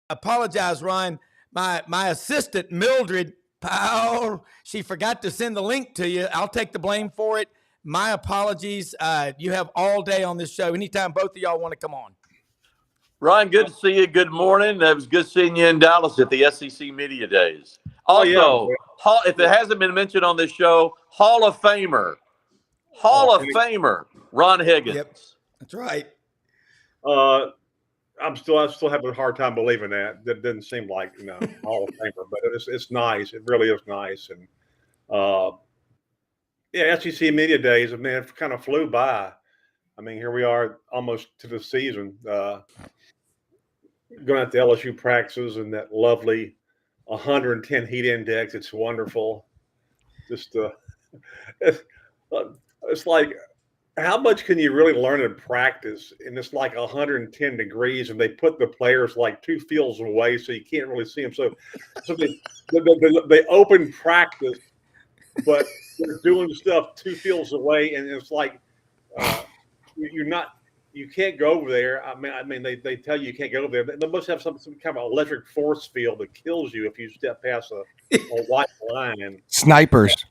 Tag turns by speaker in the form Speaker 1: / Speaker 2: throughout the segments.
Speaker 1: apologize, Ron. My assistant, Mildred Powell, she forgot to send the link to you. I'll take the blame for it. My apologies. You have all day on this show. Anytime both of y'all want to come on.
Speaker 2: Ron, good to see you. Good morning. It was good seeing you in Dallas at the SEC Media Days. Also, if it hasn't been mentioned on this show, Hall of Famer, Ron Higgins.
Speaker 1: Yep, that's right.
Speaker 3: I'm still having a hard time believing that. That doesn't seem like Hall of Famer, but it's nice. It really is nice. And SEC Media Days, I mean, it kind of flew by. I mean, here we are almost to the season. Going out to LSU practices and that lovely 110 heat index. It's wonderful. Just it's like, how much can you really learn in practice? And it's like 110 degrees, and they put the players like 2 fields away, so you can't really see them. So they open practice, but they're doing stuff 2 fields away, and it's like you can't go over there. I mean, they tell you can't go over there. They must have some kind of electric force field that kills you if you step past a white line.
Speaker 4: Snipers.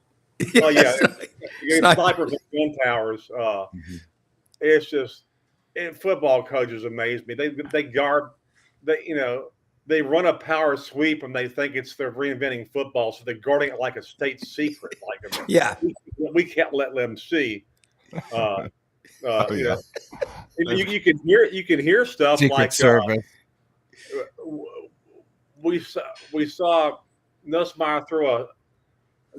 Speaker 3: Oh yeah, snipers and gun towers. It's just, and football coaches amaze me. They guard, they run a power sweep and they think they're reinventing football, so they're guarding it like a state secret. We can't let them see. You can hear stuff
Speaker 4: Secret
Speaker 3: like
Speaker 4: Service.
Speaker 3: We saw Nussmeier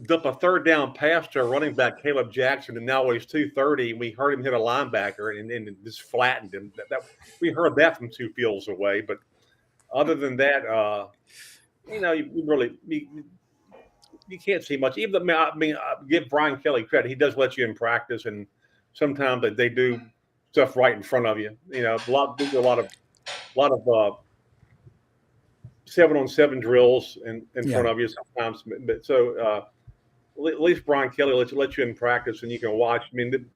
Speaker 3: dump a 3rd down pass to a running back, Caleb Jackson, and now weighs 230. We heard him hit a linebacker and just flattened him. We heard that from 2 fields away. But other than that, you can't see much. Even give Brian Kelly credit. He does let you in practice, and sometimes they do stuff right in front of you. A lot of 7-on-7 drills in front of you sometimes. But so at least Brian Kelly let you in practice and you can watch. I mean,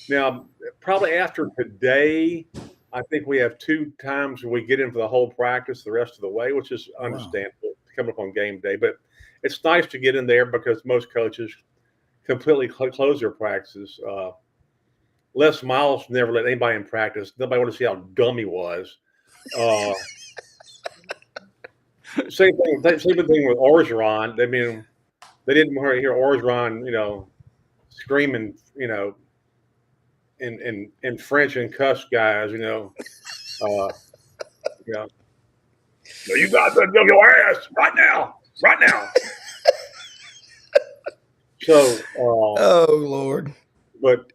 Speaker 3: now probably after today, I think we have 2 times we get in for the whole practice the rest of the way, which is understandable coming up on game day. But it's nice to get in there because most coaches completely close their practices. Les Miles never let anybody in practice. Nobody wanted to see how dumb he was. Same thing with Orgeron. I mean, they didn't want to hear Orgeron, screaming, in French and cuss guys, No, you got to go your ass right now. So,
Speaker 1: oh Lord.
Speaker 3: But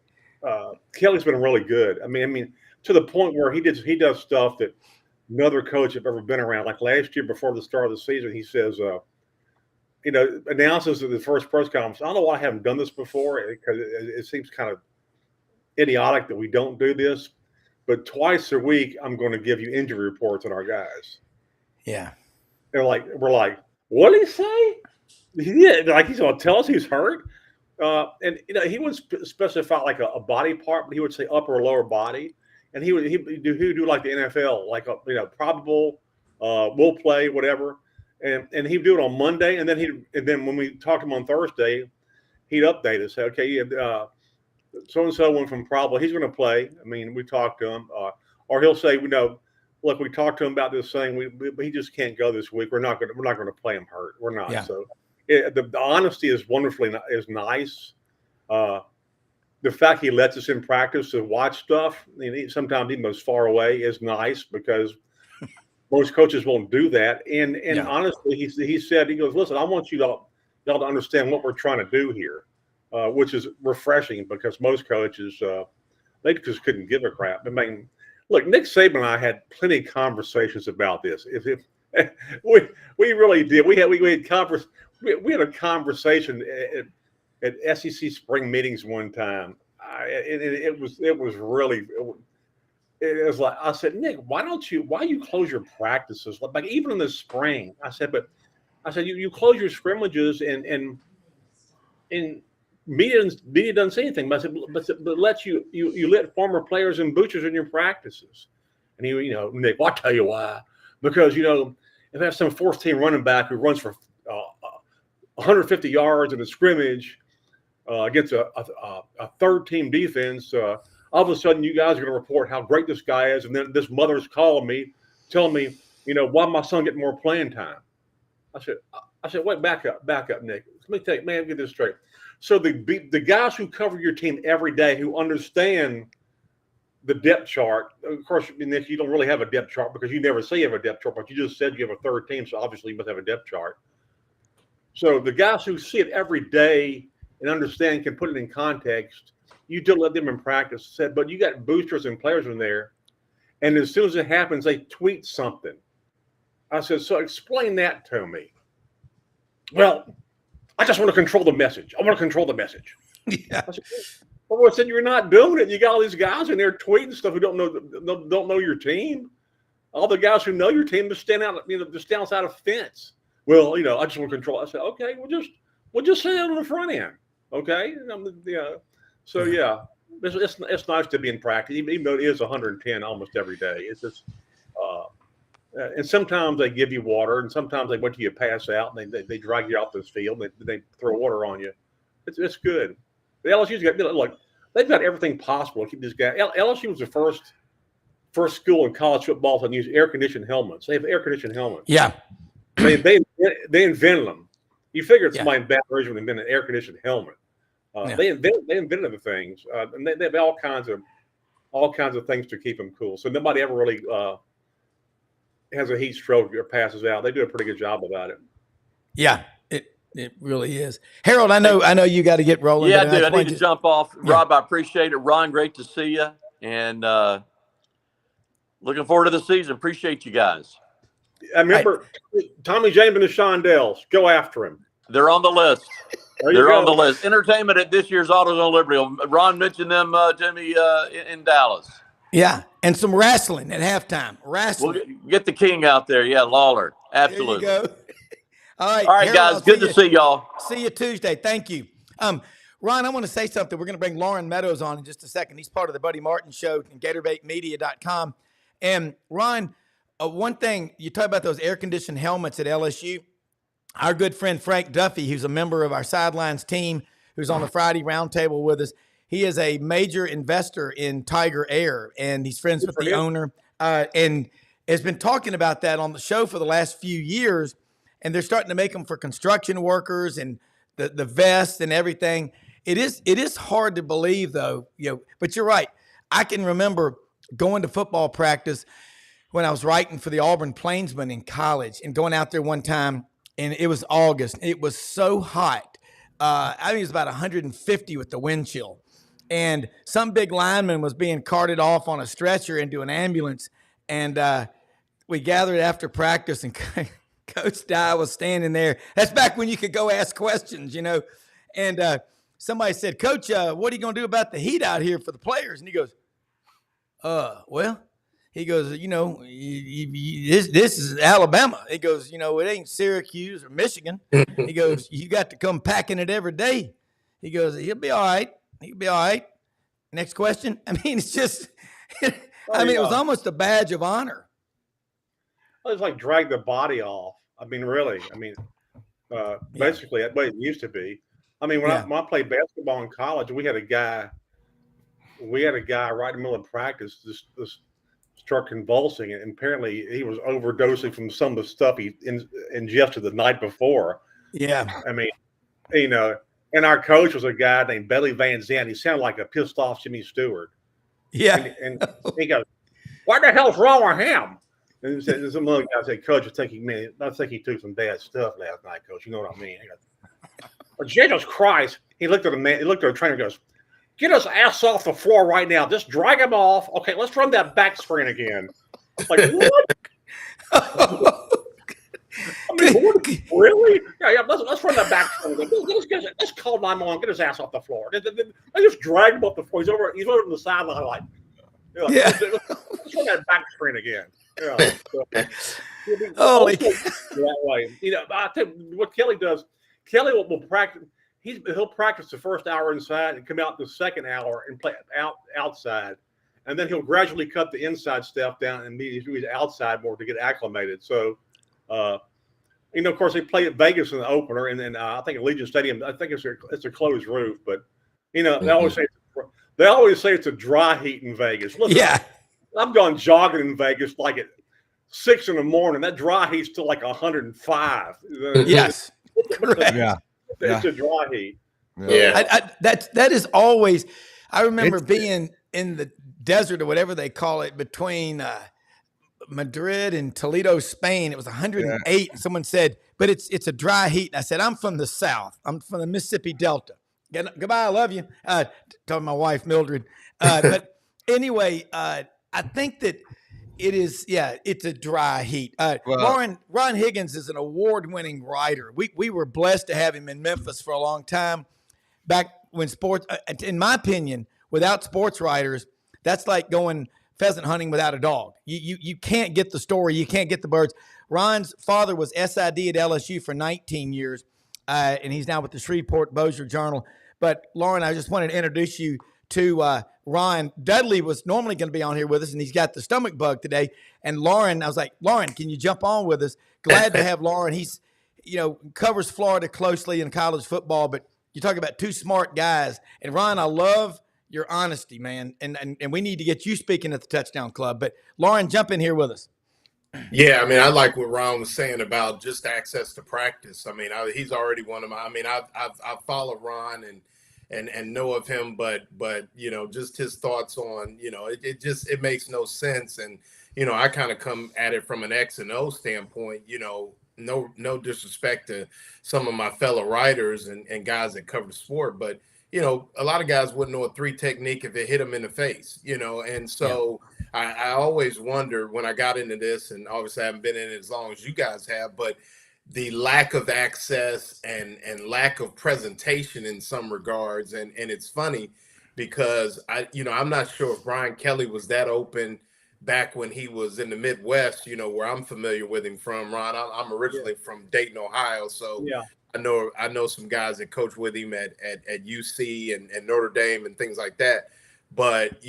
Speaker 3: Kelly's been really good. I mean, to the point where he does stuff that no other coach have ever been around. Like last year, before the start of the season, he says, announces at the first press conference, I don't know why I haven't done this before, because it seems kind of idiotic that we don't do this, but twice a week, I'm going to give you injury reports on our guys.
Speaker 1: Yeah.
Speaker 3: We're like, what did he say? Yeah, like he's going to tell us he's hurt. And he would specify like a body part, but he would say upper or lower body, and he would do like the NFL, like probable, will play, whatever, and he'd do it on Monday, and then when we talked to him on Thursday, he'd update us. Say, okay, so and so went from probable, he's going to play. I mean, we talked to him, or he'll say, look, we talked to him about this thing, he just can't go this week. We're not going to play him hurt. We're not. Yeah. So. The honesty is nice. The fact he lets us in practice to watch stuff, sometimes even as far away, is nice because most coaches won't do that. And honestly, he said, he goes, listen, I want y'all to understand what we're trying to do here, which is refreshing because most coaches, they just couldn't give a crap. I mean, look, Nick Saban and I had plenty of conversations about this. We really did. We had a conversation at SEC spring meetings one time. It was like, I said, Nick, why you close your practices? Like even in the spring, I said, you close your scrimmages and media doesn't say anything. But I said, but let you let former players and boosters in your practices. And Nick, well, I'll tell you why. Because, if I have some fourth team running back who runs for 150 yards in a scrimmage against a third team defense, all of a sudden you guys are going to report how great this guy is, and then this mother's calling me, telling me, why my son get more playing time. I said, wait, back up, Nick. Let me tell you, man, get this straight. So the guys who cover your team every day, who understand the depth chart, of course, Nick, you don't really have a depth chart because you never say you have a depth chart, but you just said you have a third team, so obviously you must have a depth chart. So the guys who see it every day and understand, can put it in context, you do let them in practice. Said, but you got boosters and players in there, and as soon as it happens, they tweet something. I said, so explain that to me. Well, I just want to control the message. I want to control the message.
Speaker 1: Yeah.
Speaker 3: I said, well, I said, you're not doing it. You got all these guys in there tweeting stuff who don't know your team. All the guys who know your team just stand out, just stand outside a fence. Well, I just want to control. I said, okay, we'll just say that on the front end. Okay. So yeah, it's nice to be in practice, even though it is 110 almost every day. It's just, and sometimes they give you water, and sometimes they wait till you pass out, and they drag you off this field, and they throw water on you. It's good. The LSU's got, look, they've got everything possible to keep these guys. LSU was the first school in college football to use air-conditioned helmets. They have air-conditioned helmets.
Speaker 1: Yeah.
Speaker 3: They invented them. You figure somebody in Baton Rouge would invent an air-conditioned helmet. They invented the things, and they have all kinds of things to keep them cool. So nobody ever really has a heat stroke or passes out. They do a pretty good job about it.
Speaker 1: Yeah, it really is. Harold, I know you got to get rolling.
Speaker 2: Yeah, dude, I need to jump off. Yeah. Rob, I appreciate it. Ron, great to see you, and looking forward to the season. Appreciate you guys.
Speaker 3: I remember Tommy James and the Shondells. Go after him.
Speaker 2: They're on the list. They're on the list. Entertainment at this year's AutoZone Liberty. Ron mentioned them, Jimmy, in Dallas.
Speaker 1: Yeah, and some wrestling at halftime. Wrestling.
Speaker 2: We'll get the king out there. Yeah, Lawler. Absolutely.
Speaker 1: There you go. All right,
Speaker 2: Harold, guys. Good to see y'all.
Speaker 1: See you Tuesday. Thank you. Ron, I want to say something. We're going to bring Lauren Meadows on in just a second. He's part of the Buddy Martin Show and GatorbaitMedia.com. And Ron, one thing, you talk about those air-conditioned helmets at LSU. Our good friend Frank Duffy, who's a member of our Sidelines team, who's on the Friday roundtable with us, he is a major investor in Tiger Air, and he's friends with the owner, and has been talking about that on the show for the last few years. And they're starting to make them for construction workers and the vests and everything. It is hard to believe, though, but you're right. I can remember going to football practice when I was writing for the Auburn Plainsman in college, and going out there one time, and it was August. It was so hot. I think it was about 150 with the wind chill. And some big lineman was being carted off on a stretcher into an ambulance. And we gathered after practice, and Coach Dye was standing there. That's back when you could go ask questions, And somebody said, Coach, what are you going to do about the heat out here for the players? And he goes, well, he goes, this is Alabama. He goes, it ain't Syracuse or Michigan. He goes, you got to come packing it every day. He goes, he'll be all right. He'll be all right. Next question. I mean, it's just, it was almost a badge of honor.
Speaker 3: Well, it's like drag the body off. I mean, really. I mean, basically that's what it used to be. I mean, when I played basketball in college, we had a guy right in the middle of practice just start convulsing, and apparently he was overdosing from some of the stuff he ingested the night before.
Speaker 1: Yeah.
Speaker 3: I mean, and our coach was a guy named Billy Van Zandt. He sounded like a pissed off Jimmy Stewart.
Speaker 1: Yeah.
Speaker 3: And he goes, what the hell's wrong with him? And some other guy said, Coach, I think he took some bad stuff last night, Coach. You know what I mean? He goes, oh, Jesus Christ. He looked at the man, he looked at the trainer and goes, get his ass off the floor right now. Just drag him off. Okay, let's run that back screen again. Like, what? I mean, really? Yeah. Let's run that back screen. Let's call 911. Get his ass off the floor. I just dragged him off the floor. He's over on the sideline. Like, let's run that back screen again. Yeah.
Speaker 1: Holy
Speaker 3: that way. I tell you what Kelly does. Kelly will practice. He'll practice the first hour inside and come out the second hour and play outside, and then he'll gradually cut the inside stuff down and he's outside more to get acclimated. So Of course, they play at Vegas in the opener, and then I think at Legion Stadium. I think it's a closed roof, but they always say it's a dry heat in Vegas. Listen,
Speaker 1: Yeah.
Speaker 3: I've gone jogging in Vegas like at 6 in the morning. That dry heat's still like 105.
Speaker 1: Yes. Correct.
Speaker 4: Yeah.
Speaker 3: It's a dry heat.
Speaker 2: Yeah.
Speaker 1: That is always. I remember being in the desert or whatever they call it between Madrid and Toledo, Spain. It was 108. And someone said, but it's a dry heat. And I said, I'm from the South. I'm from the Mississippi Delta. Goodbye. I love you. Told my wife, Mildred. But anyway, I think that it is, it's a dry heat. Ron Higgins is an award-winning writer. We were blessed to have him in Memphis for a long time. Back when sports, in my opinion, without sports writers, that's like going pheasant hunting without a dog. You can't get the story. You can't get the birds. Ron's father was SID at LSU for 19 years, and he's now with the Shreveport Bossier Journal. But, Lauren, I just wanted to introduce you to Ron. Dudley was normally going to be on here with us, and he's got the stomach bug today. And Lauren, I was like, Lauren, can you jump on with us? Glad to have Lauren. He's, covers Florida closely in college football, but you talk about two smart guys. And, Ron, I love your honesty, man. And we need to get you speaking at the Touchdown Club. But, Lauren, jump in here with us.
Speaker 5: Yeah, I mean, I like what Ron was saying about just access to practice. I mean, he's already one of my. I mean, I've followed Ron and know of him, but just his thoughts on it makes no sense. And I kind of come at it from an X and O standpoint. No disrespect to some of my fellow writers and guys that cover the sport, but a lot of guys wouldn't know a 3 technique if it hit them in the face. And so. Yeah. I always wonder when I got into this, and obviously I haven't been in it as long as you guys have, but the lack of access and lack of presentation in some regards. And it's funny because I'm not sure if Brian Kelly was that open back when he was in the Midwest, where I'm familiar with him from. Ron, I'm originally from Dayton, Ohio. So yeah. I know some guys that coach with him at UC and Notre Dame and things like that. But,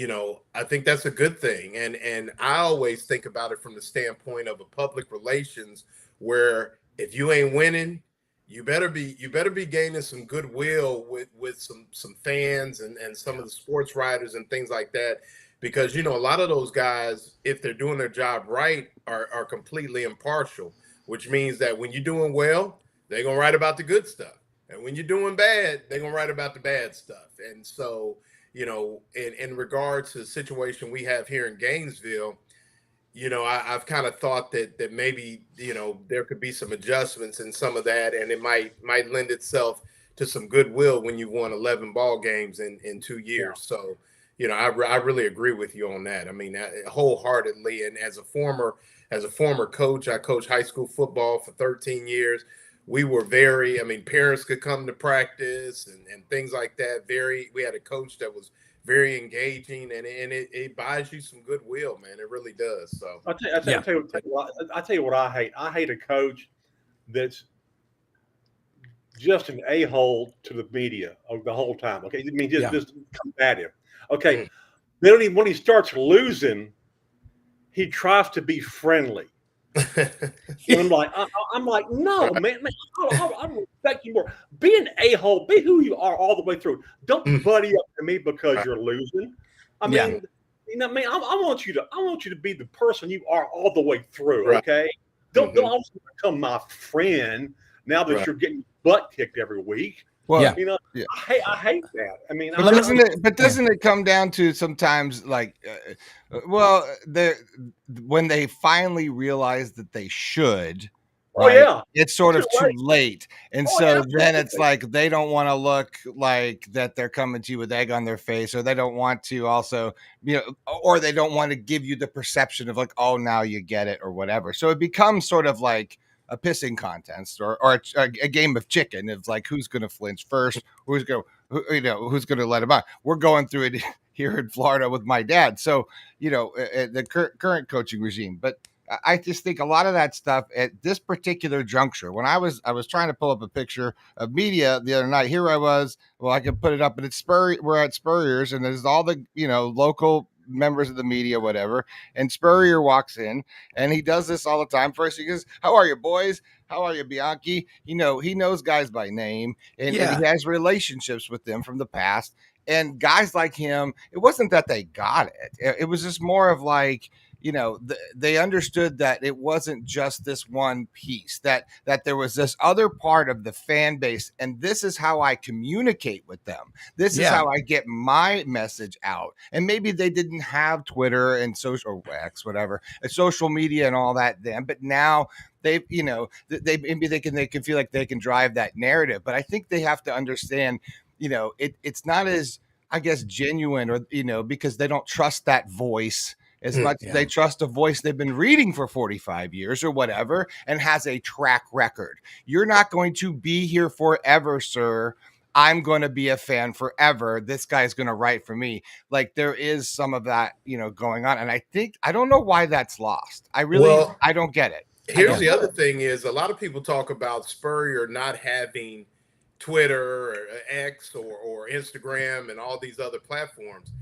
Speaker 5: I think that's a good thing. And I always think about it from the standpoint of a public relations where if you ain't winning, you better be gaining some goodwill with some fans and some of the sports writers and things like that. Because, a lot of those guys, if they're doing their job right, are completely impartial, which means that when you're doing well, they're going to write about the good stuff. And when you're doing bad, they're going to write about the bad stuff. And so, in regards to the situation we have here in Gainesville, I've kind of thought that maybe, there could be some adjustments in some of that, and it might lend itself to some goodwill when you won 11 ball games in 2 years. Yeah. So, I really agree with you on that. I mean, wholeheartedly. And as a former coach, I coached high school football for 13 years. We were parents could come to practice and things like that. We had a coach that was very engaging, and it buys you some goodwill, man. It really does. So
Speaker 3: I tell you what I hate. I hate a coach that's just an a-hole to the media the whole time. Okay, I mean just combative. Okay, then when he starts losing, he tries to be friendly. And I'm like, no, man, I respect you more. Be an a-hole. Be who you are all the way through. Don't buddy up to me because you're losing. I mean, I want you to be the person you are all the way through. Right. Okay, don't also become my friend now that you're getting butt kicked every week.
Speaker 4: Well,
Speaker 3: I hate that. I mean,
Speaker 4: doesn't it come down to sometimes like, when they finally realize that they should, right? It's sort of too late. And then it's like they don't want to look like that they're coming to you with egg on their face, or they don't want to also, or they don't want to give you the perception of like, oh, now you get it or whatever. So it becomes sort of like a pissing contest or a game of chicken of like who's going to flinch first, who's going to let him out. We're going through it here in Florida with my dad. So, the current coaching regime, but I just think a lot of that stuff at this particular juncture, when I was trying to pull up a picture of media the other night, here I was, I can put it up, but we're at Spurrier's and there's all the, local members of the media, whatever. And Spurrier walks in, and he does this all the time. First, he goes, "How are you, boys? How are you, Bianchi?" He knows guys by name, and he has relationships with them from the past. And guys like him, it wasn't that they got it. It was just more of like, they understood that it wasn't just this one piece, that there was this other part of the fan base, and this is how I communicate with them. This is how I get my message out. And maybe they didn't have Twitter and social X, whatever, social media and all that then, but now they maybe they can feel like they can drive that narrative. But I think they have to understand, it's not as, I guess, genuine, or because they don't trust that voice as much as they trust a voice they've been reading for 45 years or whatever and has a track record. You're not going to be here forever, sir. I'm going to be a fan forever. This guy's going to write for me. Like, there is some of that, going on. And I don't know why that's lost. I don't get it.
Speaker 5: Here's the other thing is, a lot of people talk about Spurrier not having Twitter or X or Instagram and all these other platforms.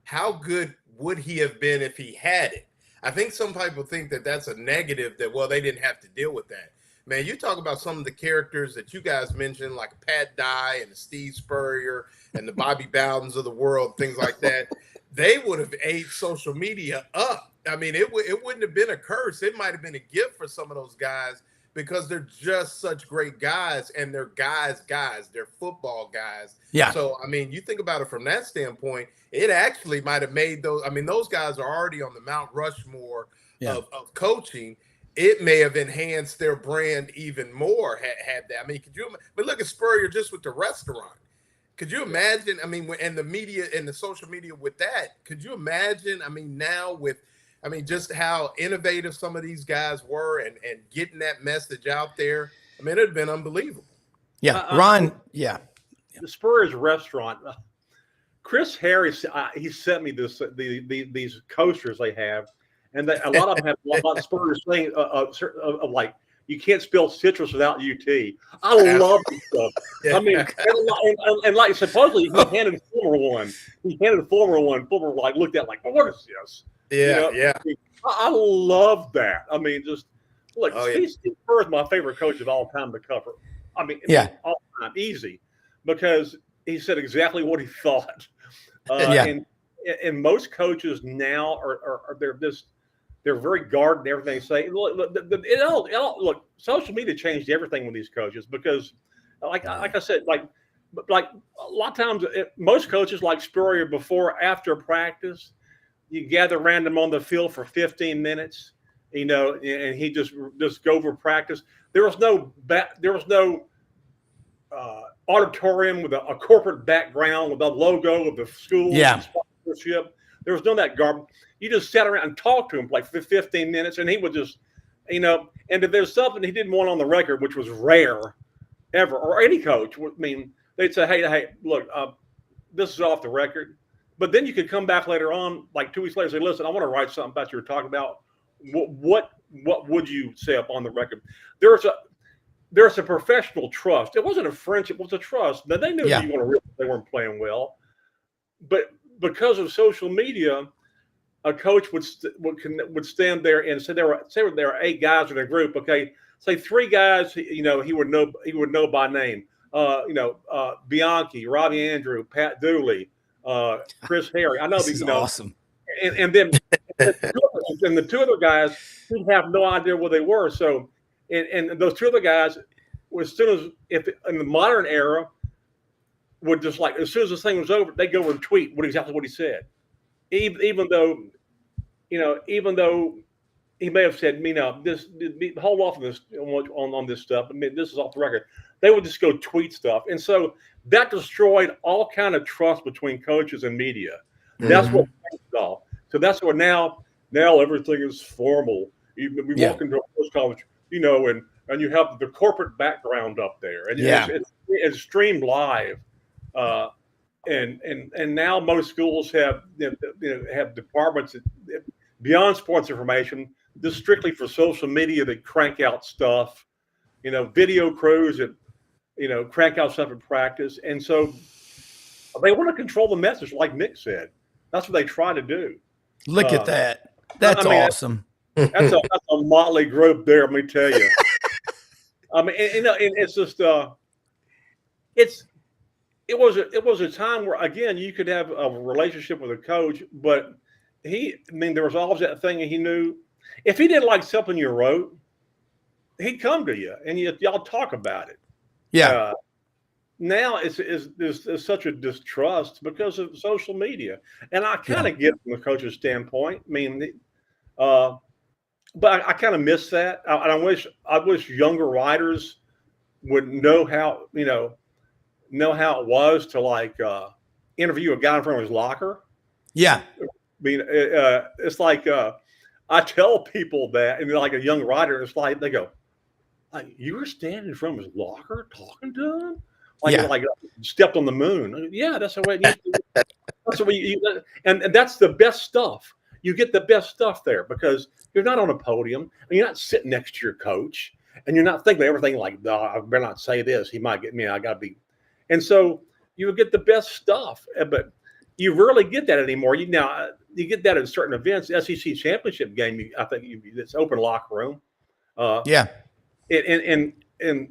Speaker 5: How good would he have been if he had it? I think some people think that that's a negative, that, well, they didn't have to deal with that. Man, you talk about some of the characters that you guys mentioned, like Pat Dye and Steve Spurrier and the Bobby Bowdens of the world, things like that. They would have ate social media up. I mean, it wouldn't have been a curse. It might have been a gift for some of those guys, because they're just such great guys, and they're guys, they're football guys. Yeah. So, I mean, you think about it from that standpoint, it actually might have made those, I mean, those guys are already on the Mount Rushmore of coaching. It may have enhanced their brand even more had that. I mean, but look at Spurrier just with the restaurant. Could you imagine, I mean, and the media and the social media with that, could you imagine, I mean, now with, I mean, just how innovative some of these guys were and getting that message out there. I mean, it would have been unbelievable.
Speaker 1: Yeah. Ron,
Speaker 3: The Spurs restaurant, Chris Harris, he sent me these coasters they have, and a lot of them have a lot of Spurs saying of like, you can't spell citrus without UT. I love this stuff. I mean, and like supposedly he handed Fulmer one. He handed Fulmer one. Fulmer like looked at it like, well, what is this?
Speaker 5: Yeah.
Speaker 3: I love that. I mean, just look, Steve Spurrier is my favorite coach of all time to cover. I mean, all time, easy, because he said exactly what he thought. And most coaches now are they're very guarded in everything they say. Look, social media changed everything with these coaches, because, like I said, like a lot of times, most coaches like Spurrier after practice, you gather random on the field for 15 minutes, and he just go over practice. There was no auditorium with a corporate background with a logo of the school sponsorship. There was none of that garbage. You just sat around and talked to him like for 15 minutes, and he would just, and if there's something he didn't want on the record, which was rare ever, or any coach, I mean, they'd say, hey, look, this is off the record. But then you could come back later on, like 2 weeks later, and say, listen, I want to write something about you were talking about. What would you say up on the record? There's a professional trust. It wasn't a friendship; it was a trust. Now, they knew they weren't playing well, but because of social media, a coach would stand there and say there were 8 guys in a group. Okay, say 3 guys, he would know by name. Bianchi, Robbie Andrew, Pat Dooley, Chris Harry. I know these.
Speaker 1: Awesome.
Speaker 3: And then the 2 other guys didn't have no idea where they were. So, and those 2 other guys, as soon as in the modern era, would just like, as soon as this thing was over, they go over and tweet exactly what he said, even though he may have said, hold off on this on this stuff. I mean, this is off the record. They would just go tweet stuff, and so that destroyed all kind of trust between coaches and media. That's what changed all. So that's where now everything is formal. We walk into a post college, and you have the corporate background up there, and it's streamed live. And now most schools have have departments beyond sports information, just strictly for social media that crank out stuff, video crews that crank out stuff in practice, and so they want to control the message, like Nick said. That's what they try to do.
Speaker 1: Look at that. That's awesome.
Speaker 3: That's a motley group there. Let me tell you. I mean, and it's just it was a time where, again, you could have a relationship with a coach, but there was always that thing, and he knew if he didn't like something you wrote, he'd come to you and y'all talk about it.
Speaker 1: Yeah.
Speaker 3: Now there's such a distrust because of social media, and I kind of get from the coach's standpoint. I mean, but I kind of miss that. I wish younger writers would know how it was to like interview a guy in front of his locker.
Speaker 1: Yeah.
Speaker 3: I mean, it's like I tell people that, and like a young writer, it's like they go, like, you were standing in front of his locker talking to him, like stepped on the moon. Yeah, that's the way it used to be. That's the way and that's the best stuff. You get the best stuff there because you're not on a podium and you're not sitting next to your coach and you're not thinking everything like, oh, I better not say this. He might get me. I got to be. And so you would get the best stuff, but you rarely get that anymore. You get that at certain events. SEC championship game, I think it's open locker room. And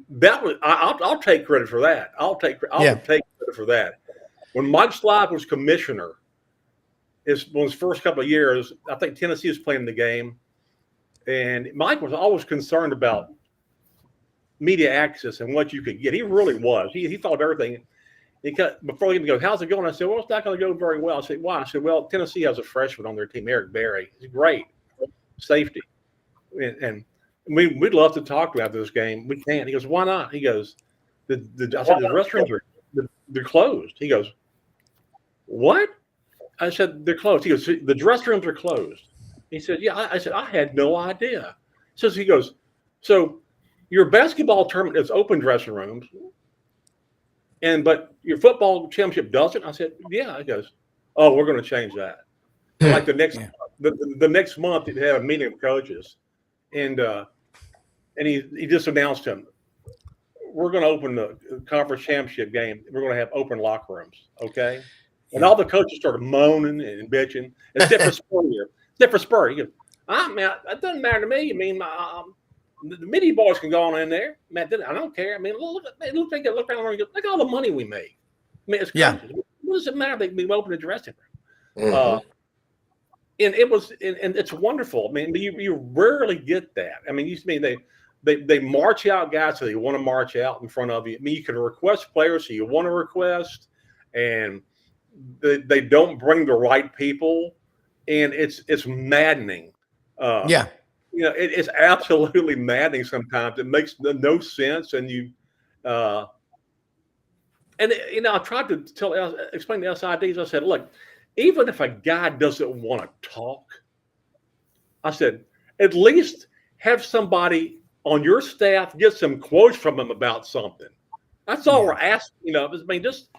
Speaker 3: that was I'll take credit for that. I'll take credit for that. When Mike Slive was commissioner, his first couple of years, I think Tennessee was playing the game, and Mike was always concerned about media access and what you could get. He really was. He thought of everything. Before he even goes, how's it going? I said, well, it's not going to go very well. I said, why? I said, well, Tennessee has a freshman on their team, Eric Berry. He's great. Safety. And we'd love to talk about this game. We can't. He goes, why not? He goes, I said, the restrooms they're closed. He goes, what? I said, they're closed. He goes, the restrooms are closed. He said, yeah. I said, I had no idea. He goes, so your basketball tournament is open dressing rooms, but your football championship doesn't? I said, yeah. He goes, oh, we're going to change that. Like the next month, he'd have a meeting of coaches, and he just announced him, we're going to open the conference championship game. We're going to have open locker rooms, okay? And all the coaches started moaning and bitching, except for Spur here. Except for Spur. He goes, man, that doesn't matter to me. I mean, the midi boys can go on in there. Man, I don't care. I mean, look around and go, look at all the money we make. I mean, it's coaches. What does it matter? They open the dressing room. Mm-hmm. And it was, and it's wonderful. I mean, you rarely get that. I mean, they march out guys so they want to march out in front of you. I mean, you can request players so you want to request, and they don't bring the right people, and it's maddening. It's absolutely maddening sometimes. It makes no sense, and I tried to explain to SIDs. I said, look, even if a guy doesn't want to talk, I said, at least have somebody on your staff get some quotes from him about something. That's all we're asking. I mean, just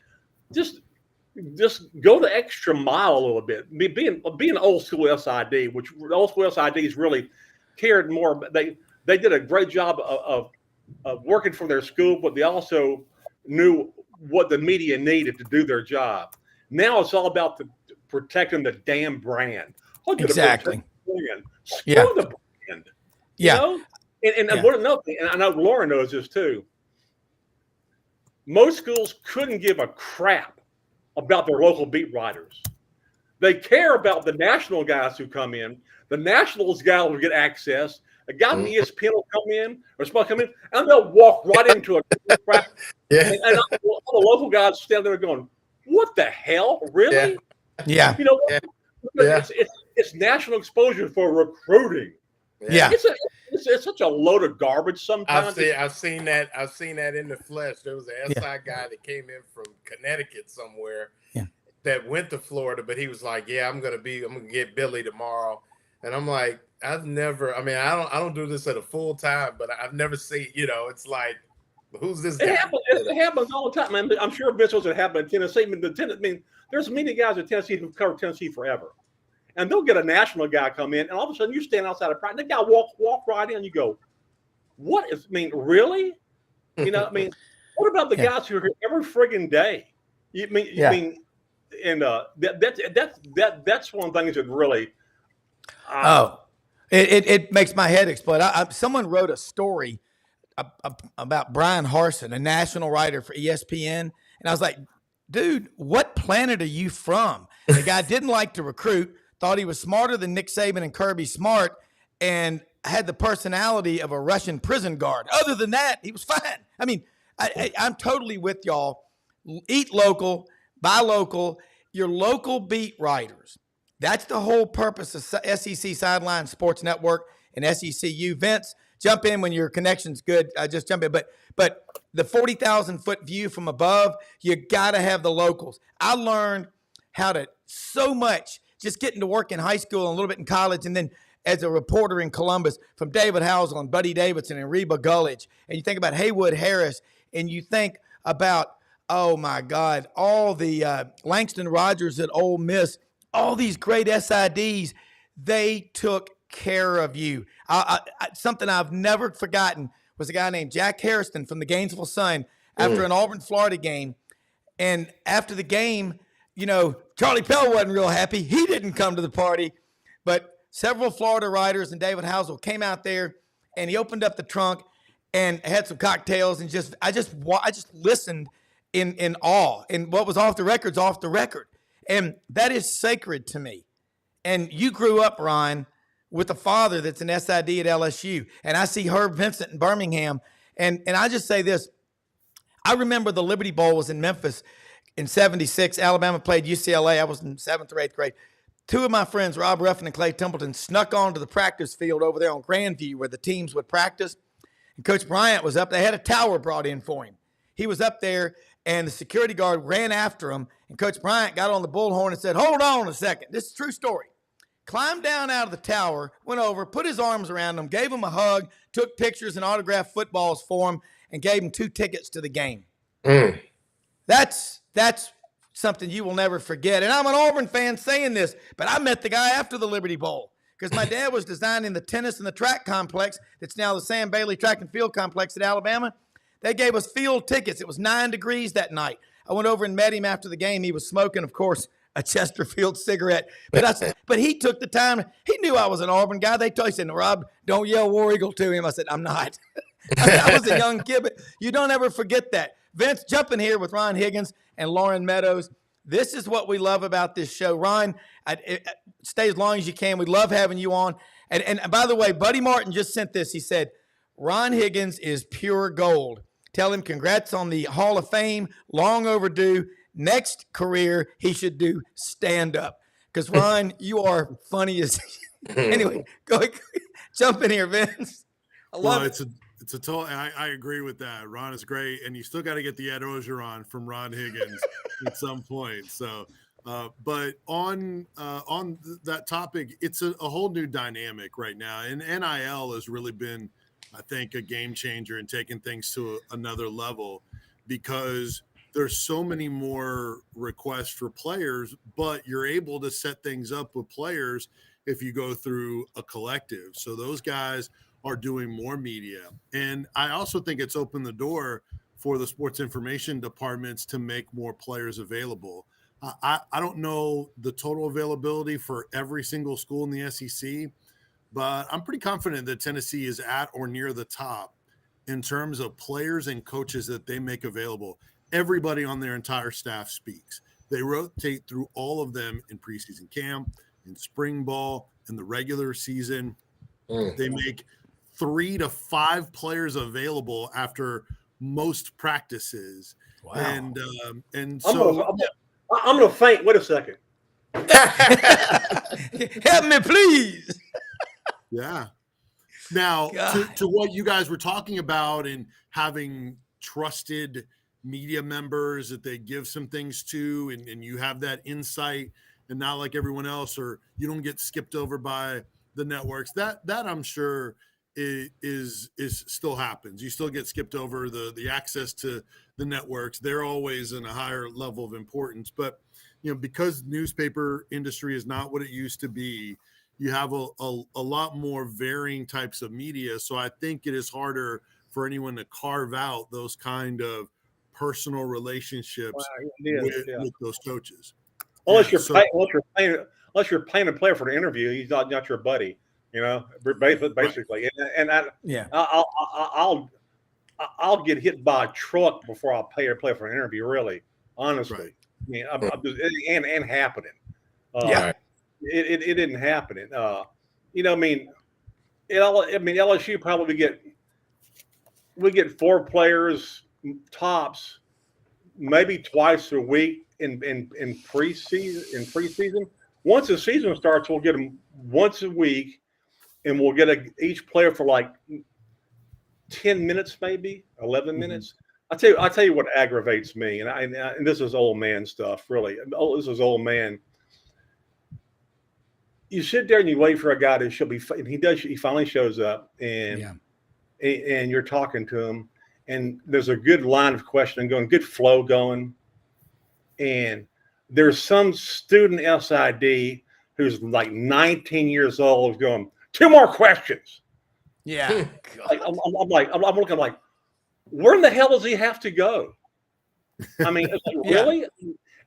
Speaker 3: go the extra mile a little bit. Being old school SID, which old school SIDs really cared more. They did a great job of working for their school, but they also knew what the media needed to do their job. Now it's all about protecting the damn brand.
Speaker 1: Exactly.
Speaker 3: Screw the brand. You know? And what another thing, and I know Lauren knows this too. Most schools couldn't give a crap about their local beat writers. They care about the national guys who come in. The nationals guys will get access. A guy from ESPN will come in, or somebody come in, and they'll walk right into a crap. And all the local guys stand there going, "What the hell, really?"
Speaker 1: Yeah.
Speaker 3: You know, it's national exposure for recruiting.
Speaker 1: Yeah.
Speaker 3: It's such a load of garbage sometimes.
Speaker 5: I've seen that in the flesh. There was an SI guy that came in from Connecticut somewhere that went to Florida, but he was like, yeah, I'm gonna get Billy tomorrow. And I'm like, I don't do this at a full time, but I've never seen, it's like, who's this guy?
Speaker 3: It happens all the time, man. I'm sure Vince was it happened in Tennessee. There's many guys in Tennessee who've covered Tennessee forever. And they'll get a national guy come in, and all of a sudden you stand outside of practice. That guy walk right in, and you go, "What is? I mean, really? What about the guys who are here every friggin' day? That's one of the things that really
Speaker 1: It makes my head explode. Someone wrote a story about Brian Harsin, a national writer for ESPN, and I was like, dude, what planet are you from? The guy didn't like to recruit, thought he was smarter than Nick Saban and Kirby Smart, and had the personality of a Russian prison guard. Other than that, he was fine. I mean, I'm totally with y'all. Eat local, buy local, your local beat writers. That's the whole purpose of SEC Sideline Sports Network and SECU. Vince, jump in when your connection's good. Just jump in. But the 40,000-foot view from above, you got to have the locals. I learned how to so much just getting to work in high school and a little bit in college, and then as a reporter in Columbus from David Housel and Buddy Davidson and Reba Gulledge. And you think about Haywood Harris, and you think about, oh, my God, all the Langston Rogers at Ole Miss, all these great SIDs, they took care of you. Something I've never forgotten was a guy named Jack Harrison from the Gainesville Sun after an Auburn, Florida game. And after the game, you know, Charlie Pell wasn't real happy. He didn't come to the party. But several Florida writers and David Housel came out there, and he opened up the trunk and had some cocktails, and I just listened in awe. And what was off the record's off the record. And that is sacred to me. And you grew up, Ron, with a father that's an SID at LSU. And I see Herb Vincent in Birmingham. And I just say this. I remember the Liberty Bowl was in Memphis in 76. Alabama played UCLA. I was in 7th or 8th grade. Two of my friends, Rob Ruffin and Clay Templeton, snuck onto the practice field over there on Grandview where the teams would practice. And Coach Bryant was up. They had a tower brought in for him. He was up there, and the security guard ran after him. And Coach Bryant got on the bullhorn and said, hold on a second. This is a true story. Climbed down out of the tower, went over, put his arms around him, gave him a hug, took pictures and autographed footballs for him, and gave him 2 tickets to the game. That's something you will never forget. And I'm an Auburn fan saying this, but I met the guy after the Liberty Bowl because my dad was designing the tennis and the track complex that's now the Sam Bailey Track and Field Complex at Alabama. They gave us field tickets. It was 9 degrees that night. I went over and met him after the game. He was smoking, of course, a Chesterfield cigarette. But he took the time. He knew I was an Auburn guy. He said, Rob, don't yell War Eagle to him. I said, I'm not. I was a young kid, but you don't ever forget that. Vince, jump in here with Ron Higgins and Lauren Meadows. This is what we love about this show. Ron, stay as long as you can. We love having you on. And by the way, Buddy Martin just sent this. He said, Ron Higgins is pure gold. Tell him congrats on the Hall of Fame, long overdue. Next career, he should do stand-up. Because, Ron, you are funny as – anyway, go ahead. Jump in here, Vince. I love it.
Speaker 6: It's a total. I agree with that. Ron is great, and you still got to get the Ed Ogeron from Ron Higgins at some point. So, but on that topic, it's a whole new dynamic right now, and NIL has really been, I think, a game changer in taking things to another level because there's so many more requests for players, but you're able to set things up with players if you go through a collective. So those guys are doing more media. And I also think it's opened the door for the sports information departments to make more players available. I don't know the total availability for every single school in the SEC, but I'm pretty confident that Tennessee is at or near the top in terms of players and coaches that they make available. Everybody on their entire staff speaks. They rotate through all of them in preseason camp, in spring ball, in the regular season. They make 3 to 5 players available after most practices. Wow. And so
Speaker 3: I'm gonna faint. Wait a second.
Speaker 1: Help me, please.
Speaker 6: Yeah. Now to what you guys were talking about and having trusted media members that they give some things to, and you have that insight and not like everyone else, or you don't get skipped over by the networks. That I'm sure is still happens. You still get skipped over the access to the networks. They're always in a higher level of importance, but because newspaper industry is not what it used to be, you have a lot more varying types of media. So I think it is harder for anyone to carve out those kind of personal relationships with those coaches.
Speaker 3: Unless unless you're paying a player for an interview, he's not your buddy. You know, basically. And I'll get hit by a truck before I'll pay a player for an interview. Really, honestly.
Speaker 6: Right.
Speaker 3: I mean, and happening. It didn't happen. LSU probably we get 4 players tops, maybe twice a week in preseason. Once the season starts, we'll get them once a week, and we'll get each player for like 10 minutes, maybe 11 minutes. I'll tell you what aggravates me, and this is old man stuff, really. This is old man. You sit there and you wait for a guy he finally shows up, and you're talking to him, and there's a good line of questioning going, good flow going, and there's some student SID who's like 19 years old going, 2 more questions.
Speaker 1: Yeah.
Speaker 3: I'm looking like, where in the hell does he have to go? I mean, really?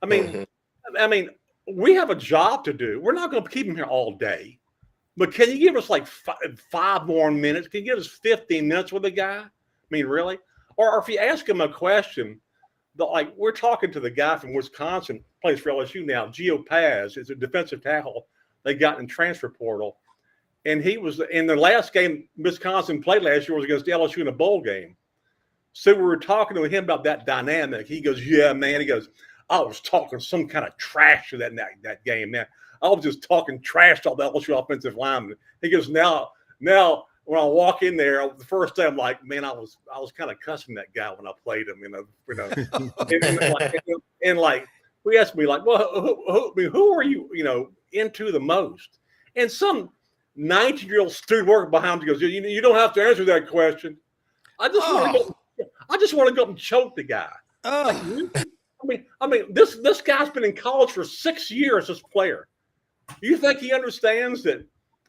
Speaker 3: I mean, we have a job to do. We're not going to keep him here all day. But can you give us like 5 more minutes? Can you give us 15 minutes with the guy? I mean, really? Or if you ask him a question, like we're talking to the guy from Wisconsin, plays for LSU now, Gio Paz, is a defensive tackle they got in transfer portal. And he was in the last game Wisconsin played last year was against LSU in a bowl game. So we were talking to him about that dynamic. He goes, yeah, man. He goes, I was talking some kind of trash to that game, man. I was just talking trash to all the LSU offensive linemen. He goes, now when I walk in there, the first day I'm like, man, I was kind of cussing that guy when I played him, and like we asked me like, well, who are you, into the most? And some 19-year-old student working behind him goes, you don't have to answer that question. I just want to go up and choke the guy. I mean, this guy's been in college for 6 years as a player. You think he understands that,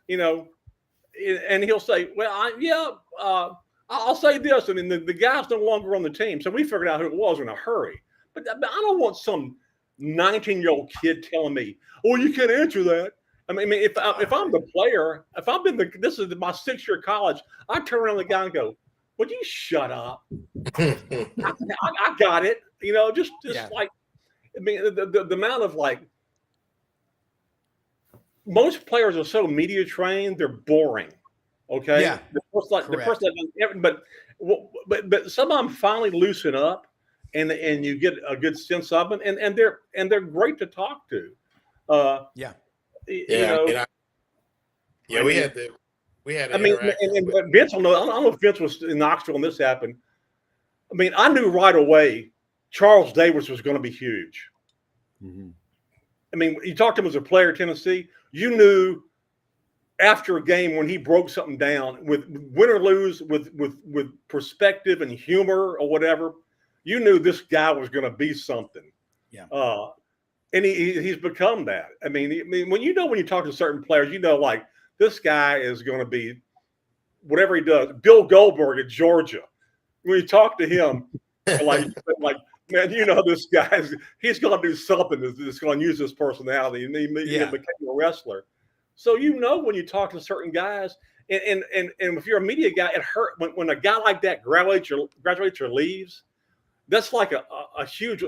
Speaker 3: and he'll say, well, I'll say this. I mean, the guy's no longer on the team. So we figured out who it was in a hurry. But I don't want some 19-year-old kid telling me, oh, you can't answer that. I mean, if I'm the player, this is my 6-year college, I turn around the guy and go, would you shut up? I got it. Like, I mean, the amount of like, most players are so media trained, they're boring. Okay. Yeah. But some of them finally loosen up, and you get a good sense of them, and they're great to talk to.
Speaker 5: We had.
Speaker 3: I mean, and Vince will know. I don't know if Vince was in Knoxville when this happened. I mean, I knew right away Charles Davis was going to be huge. Mm-hmm. I mean, you talked to him as a player at Tennessee. You knew after a game when he broke something down, with win or lose, with perspective and humor or whatever, you knew this guy was going to be something. Yeah. And he's become that. I mean, when you talk to certain players, like this guy is going to be whatever he does. Bill Goldberg at Georgia. When you talk to him, like man, this guy, he's going to do something that's going to use his personality, and he became a wrestler. So when you talk to certain guys, and if you're a media guy, it hurt when a guy like that graduates or leaves. That's like a huge.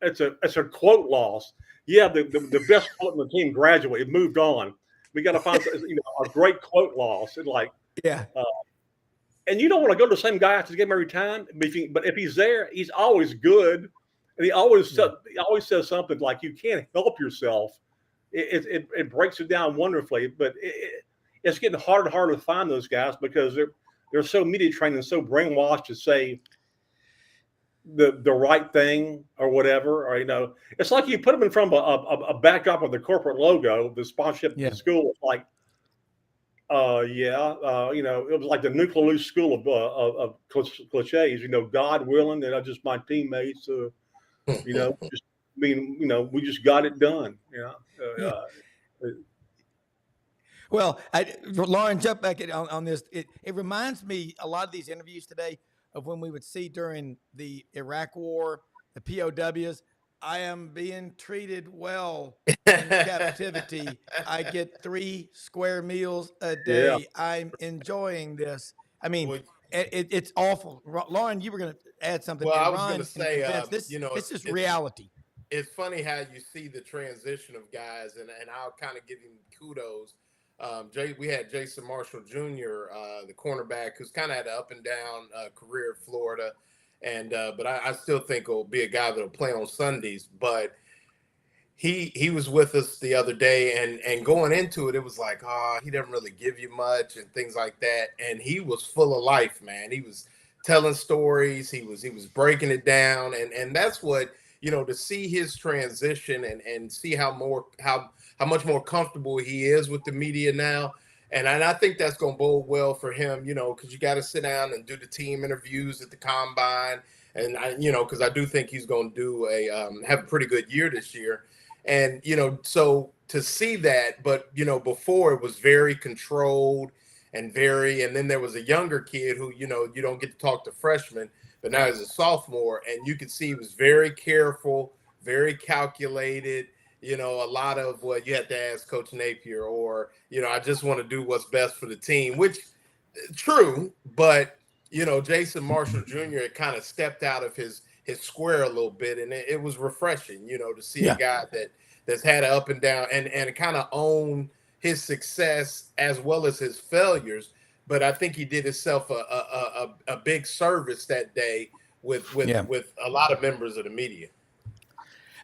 Speaker 3: It's a quote loss. Yeah, the best quote in the team graduated, moved on. We got to find a great quote loss, and like and you don't want to go to the same guy after the game every time. But if he's there, he's always good, and he always says something like, "You can't help yourself." It breaks it down wonderfully, but it's getting harder and harder to find those guys because they're so media trained and so brainwashed to say the right thing or whatever, or it's like you put them in front of a backdrop of the corporate logo, the sponsorship of the school. It's like, it was like the nuclear school of cliches. God willing, and just my teammates. Just we just got it done.
Speaker 1: Well, Lauren, jump back on this. It reminds me a lot of these interviews today of when we would see during the Iraq War, the POWs. I am being treated well in captivity. I get 3 square meals a
Speaker 3: Yeah.
Speaker 1: day. I'm enjoying this. I mean,
Speaker 5: Well,
Speaker 1: it's awful. Lauren, you were going to add something,
Speaker 5: well, I
Speaker 1: and
Speaker 5: was going to
Speaker 1: Ron and
Speaker 5: say,
Speaker 1: Vince, this
Speaker 5: you know,
Speaker 1: this is reality.
Speaker 5: it's funny how you see the transition of guys, and I'll kind of give him kudos. We had Jason Marshall Jr., the cornerback, who's kind of had an up and down career at Florida, and but I still think will be a guy that'll play on Sundays. But he was with us the other day, and going into it, it was like, oh, he doesn't really give you much and things like that. And he was full of life, man. He was telling stories. He was breaking it down, and that's what, you know, to see his transition and see how much more comfortable he is with the media now. And I think that's going to bode well for him, you know, because you got to sit down and do the team interviews at the combine. And you know, because I do think he's going to do have a pretty good year this year. And, you know, so to see that, but, you know, before it was very controlled and then there was a younger kid who, you know, you don't get to talk to freshmen, but now he's a sophomore, and you could see he was very careful, very calculated, you know, a lot of what you had to ask Coach Napier, or, you know, I just want to do what's best for the team, which true, but, you know, Jason Marshall Jr. had kind of stepped out of his square a little bit, and it was refreshing, you know, to see a guy that's had an up and down and kind of own his success as well as his failures. But I think he did himself a big service that day with a lot of members of the media.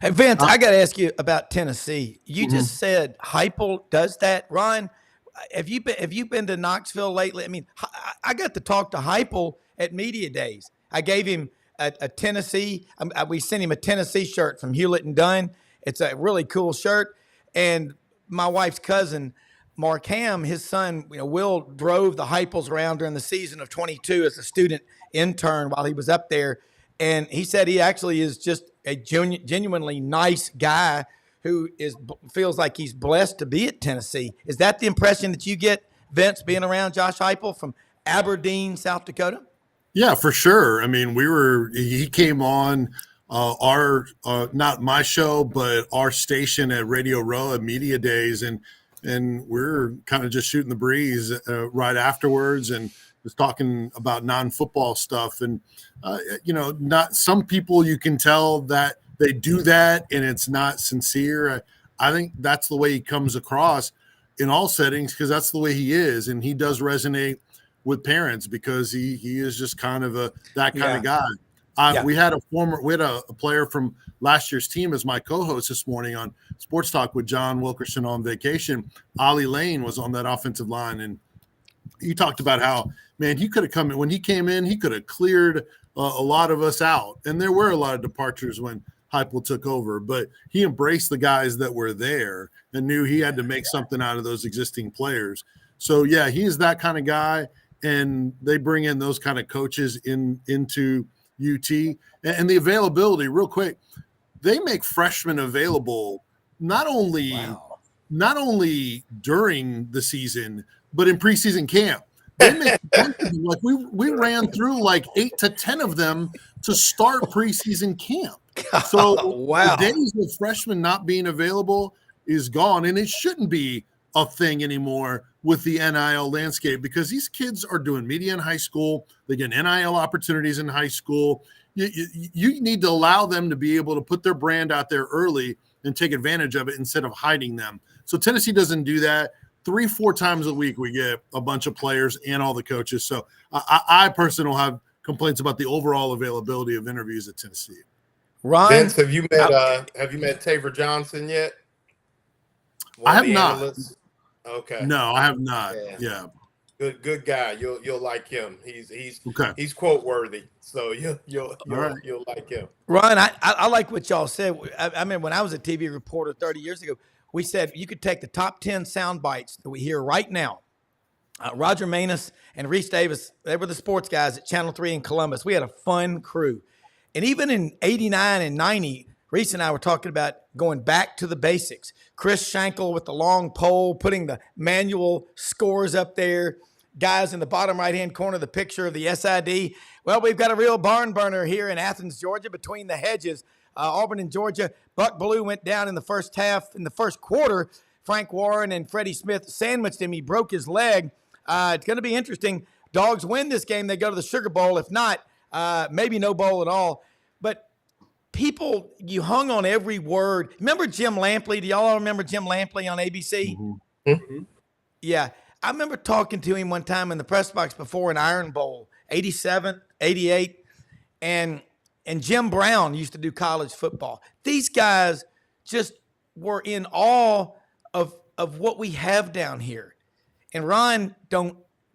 Speaker 1: Hey, Vince, I got to ask you about Tennessee. You just said Heupel does that. Ron, have you been to Knoxville lately? I mean, I got to talk to Heupel at media days. I gave him a Tennessee. We sent him a Tennessee shirt from Hewlett and Dunn. It's a really cool shirt. And my wife's cousin, Mark Ham, his son, you know, Will, drove the Heupels around during the season of 22 as a student intern while he was up there. And he said he actually is just a genuinely nice guy who feels like he's blessed to be at Tennessee. Is that the impression that you get, Vince, being around Josh Heupel from Aberdeen, South Dakota?
Speaker 6: Yeah, for sure. I mean, he came on our, not my show, but our station at Radio Row at Media Days. And we're kind of just shooting the breeze right afterwards and was talking about non-football stuff. And, you know, not some people you can tell that they do that and it's not sincere. I think that's the way he comes across in all settings, because that's the way he is. And he does resonate with parents because he is just kind of that kind of guy. We had a player from last year's team as my co-host this morning on Sports Talk with John Wilkerson on vacation. Ollie Lane was on that offensive line, and he talked about how, man, he could have come in when he came in, he could have cleared a lot of us out. And there were a lot of departures when Heupel took over, but he embraced the guys that were there and knew he had to make something out of those existing players. So yeah, he's that kind of guy. And they bring in those kind of coaches into UT, and the availability real quick. They make freshmen available not only during the season, but in preseason camp. They make like we ran through like 8 to 10 of them to start preseason camp. So the days of freshmen not being available is gone, and it shouldn't be a thing anymore with the NIL landscape, because these kids are doing media in high school. They get NIL opportunities in high school. You need to allow them to be able to put their brand out there early and take advantage of it instead of hiding them. So Tennessee doesn't do that. 3-4 times a week we get a bunch of players and all the coaches. So I personally don't have complaints about the overall availability of interviews at Tennessee.
Speaker 1: Ron,
Speaker 5: Vince, have you met Taver Johnson yet?
Speaker 6: I have not.
Speaker 5: Analysts? Okay.
Speaker 6: No, I have not. Yeah.
Speaker 5: Good guy. You'll like him. He's quote worthy. So you'll like him.
Speaker 1: Ron, I like what y'all said. I mean, when I was a TV reporter 30 years ago, we said you could take the top 10 sound bites that we hear right now. Roger Manus and Reese Davis, they were the sports guys at Channel 3 in Columbus. We had a fun crew. And even in 89 and 90, Reese and I were talking about going back to the basics. Chris Schenkel with the long pole, putting the manual scores up there. Guys in the bottom right-hand corner, the picture of the SID. Well, we've got a real barn burner here in Athens, Georgia, between the hedges. Auburn and Georgia. Buck Belue went down in the first half. In the first quarter, Frank Warren and Freddie Smith sandwiched him. He broke his leg. It's going to be interesting. Dogs win this game, they go to the Sugar Bowl. If not, maybe no bowl at all. But people, you hung on every word. Remember Jim Lampley? Do y'all remember Jim Lampley on ABC?
Speaker 3: Mm-hmm. Mm-hmm.
Speaker 1: Yeah. I remember talking to him one time in the press box before an Iron Bowl, 87, 88. And Jim Brown used to do college football. These guys just were in awe of what we have down here. And Ron,